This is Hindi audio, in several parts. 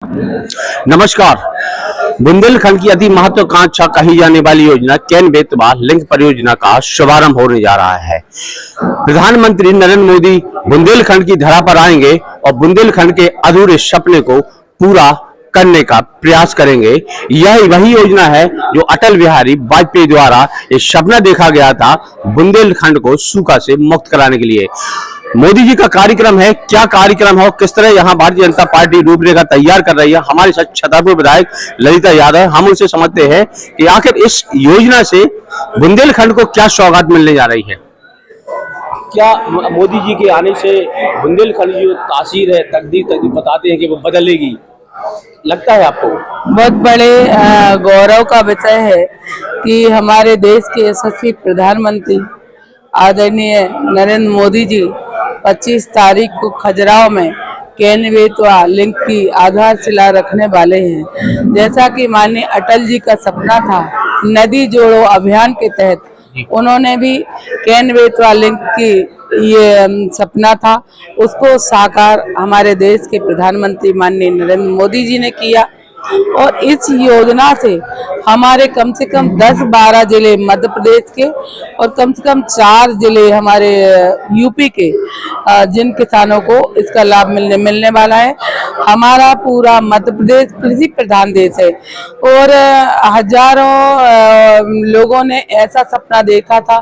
नमस्कार। बुंदेलखंड की अति महत्वाकांक्षा कही जाने वाली योजना केन बेतवा लिंक परियोजना का शुभारंभ होने जा रहा है। प्रधानमंत्री नरेंद्र मोदी बुंदेलखंड की धरा पर आएंगे और बुंदेलखंड के अधूरे सपने को पूरा करने का प्रयास करेंगे। यह वही योजना है जो अटल बिहारी वाजपेयी द्वारा ये सपना देखा गया था, बुंदेलखंड को सूखा से मुक्त कराने के लिए। मोदी जी का कार्यक्रम है, क्या कार्यक्रम है और किस तरह यहाँ भारतीय जनता पार्टी रूपरेखा तैयार कर रही है। हमारे साथ छतरपुर विधायक ललिता यादव, हम उनसे समझते हैं कि आखिर इस योजना से बुंदेलखंड को क्या सौगात मिलने जा रही है। क्या मोदी जी के आने से बुंदेलखंड की जो तासीर है, तकदीर बताते हैं कि वो बदलेगी, लगता है आपको? बहुत बड़े गौरव का विषय है कि हमारे देश के यशस्वी प्रधानमंत्री आदरणीय नरेंद्र मोदी जी 25 तारीख को खजुराहो में केन बेतवा लिंक की आधारशिला रखने वाले हैं। जैसा कि माननीय अटल जी का सपना था, नदी जोड़ो अभियान के तहत उन्होंने भी केन बेतवा लिंक की ये सपना था, उसको साकार हमारे देश के प्रधानमंत्री माननीय नरेंद्र मोदी जी ने किया। और इस योजना से हमारे कम से कम 10-12 जिले मध्य प्रदेश के और कम से कम 4 जिले हमारे यूपी के जिन किसानों को इसका लाभ मिलने वाला है। हमारा पूरा मध्य प्रदेश कृषि प्रधान देश है और हजारों लोगों ने ऐसा सपना देखा था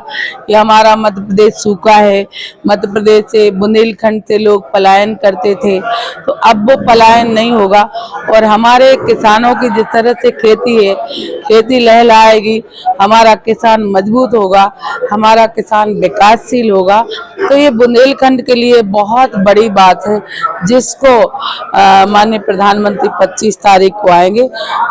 कि हमारा मध्य प्रदेश सूखा है, मध्य प्रदेश से बुंदेलखंड से लोग पलायन करते थे, तो अब वो पलायन नहीं होगा और हमारे किसानों की जिस तरह से खेती है, खेती लहलहाएगी, हमारा किसान मजबूत होगा, हमारा किसान विकासशील होगा। तो ये बुंदेलखंड के लिए बहुत बड़ी बात है, जिसको माननीय प्रधानमंत्री 25 तारीख को आएंगे।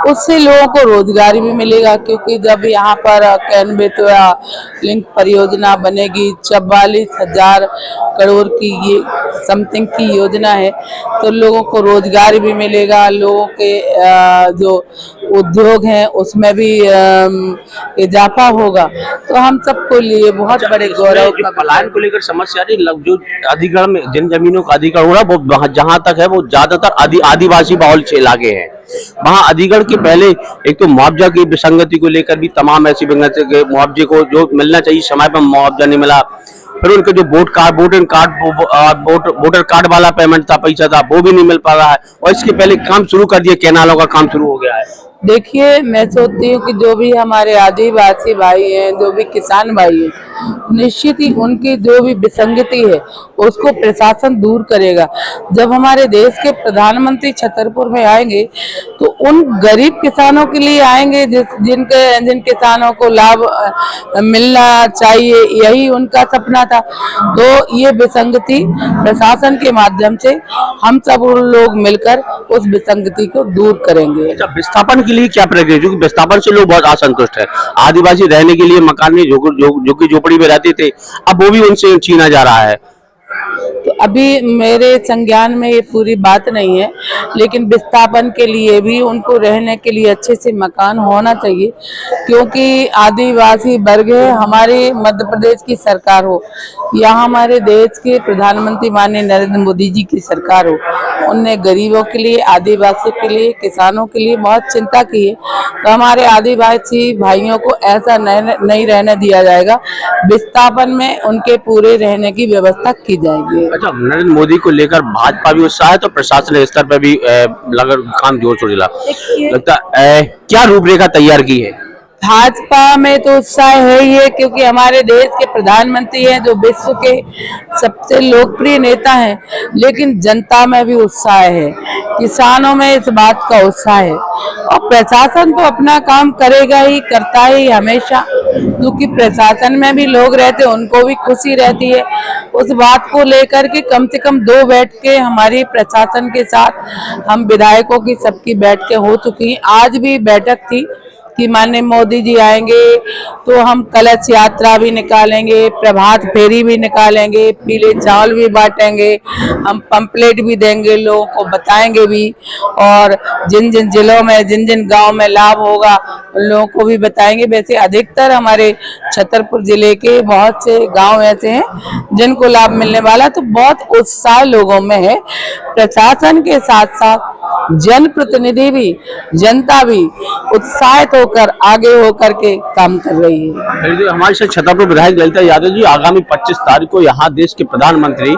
उससे लोगों को रोजगार भी मिलेगा, क्योंकि जब यहाँ पर केन बेतवा लिंक परियोजना बनेगी, 44,000 करोड़ की ये समथिंग की योजना है, तो लोगों को रोजगार भी मिलेगा, लोगों के जो उद्योग हैं उसमें भी इजाफा होगा। तो हम सबको लिए बहुत बड़े गौरव का पलायन को लेकर समस्या नहीं, जो अधिग्रहण में जिन जमीनों का अधिग्रहण हो रहा है वो जहां तक है वो ज्यादातर आदिवासी बहुल इलाके हैं। वहां अधिग्रहण के पहले एक तो मुआवजा की विसंगति को लेकर भी तमाम ऐसी मुआवजे को जो मिलना चाहिए समय पर मुआवजा नहीं मिला। फिर उनके जो वोटर कार्ड वाला पेमेंट था, पैसा था, वो भी नहीं मिल पा रहा है। और इसके पहले काम शुरू कर दिया, कैनालों का काम शुरू हो गया है। देखिए, मैं सोचती हूँ कि जो भी हमारे आदिवासी भाई हैं, जो भी किसान भाई हैं, निश्चित ही उनकी जो भी विसंगति है उसको प्रशासन दूर करेगा। जब हमारे देश के प्रधानमंत्री छतरपुर में आएंगे तो उन गरीब किसानों के लिए आएंगे जिन किसानों को लाभ मिलना चाहिए, यही उनका सपना था। तो ये विसंगति प्रशासन के माध्यम से हम सब लोग मिलकर उस विसंगति को दूर करेंगे। अच्छा, विस्थापन के लिए क्या प्रक्रिया? क्योंकि विस्थापन से लोग बहुत असंतुष्ट है। आदिवासी रहने के लिए मकान में झोपड़ी में रहते थे, अब वो भी उनसे छीना जा रहा है। तो अभी मेरे संज्ञान में ये पूरी बात नहीं है, लेकिन विस्थापन के लिए भी उनको रहने के लिए अच्छे से मकान होना चाहिए, क्योंकि आदिवासी वर्ग है। हमारे मध्य प्रदेश की सरकार हो या हमारे देश के प्रधानमंत्री माननीय नरेंद्र मोदी जी की सरकार हो, उनने गरीबों के लिए, आदिवासी के लिए, किसानों के लिए बहुत चिंता की है। तो हमारे आदिवासी भाइयों को ऐसा नहीं रहने दिया जाएगा, विस्थापन में उनके पूरे रहने की व्यवस्था की जाएगी। अच्छा, नरेंद्र मोदी को लेकर भाजपा भी उत्साह है तो प्रशासन स्तर पर भी काम जोर शोर लगता है। क्या रूपरेखा तैयार की है? भाजपा में तो उत्साह है ही है, क्योंकि हमारे देश के प्रधानमंत्री हैं जो विश्व के सबसे लोकप्रिय नेता हैं, लेकिन जनता में भी उत्साह है, किसानों में इस बात का उत्साह है। और प्रशासन तो अपना काम करेगा ही, करता ही हमेशा, क्योंकि प्रशासन में भी लोग रहते हैं, उनको भी खुशी रहती है। उस बात को लेकर के कम से कम 2 बैठकें हमारी प्रशासन के साथ हम विधायकों की सबकी बैठकें हो चुकी हैं। आज भी बैठक थी कि माननीय मोदी जी आएंगे तो हम कलश यात्रा भी निकालेंगे, प्रभात फेरी भी निकालेंगे, पीले चावल भी बांटेंगे, हम पंपलेट भी देंगे, लोगों को बताएंगे भी, और जिन जिन जिलों में, जिन जिन गांव में लाभ होगा उन लोगों को भी बताएंगे। वैसे अधिकतर हमारे छतरपुर जिले के बहुत से गांव ऐसे हैं जिनको लाभ मिलने वाला, तो बहुत उत्साह लोगों में है। प्रशासन के साथ साथ जनप्रतिनिधि भी, जनता भी उत्साहित होकर आगे होकर के काम कर रही है। हमारे साथ छतरपुर विधायक ललिता यादव जी, आगामी 25 तारीख को यहाँ देश के प्रधानमंत्री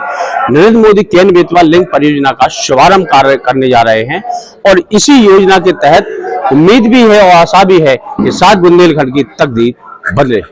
नरेंद्र मोदी केन बेतवा लिंक परियोजना का शुभारंभ कार्य करने जा रहे हैं और इसी योजना के तहत उम्मीद भी है और आशा भी है कि 7 बुंदेलखंड की तकदीर बदले।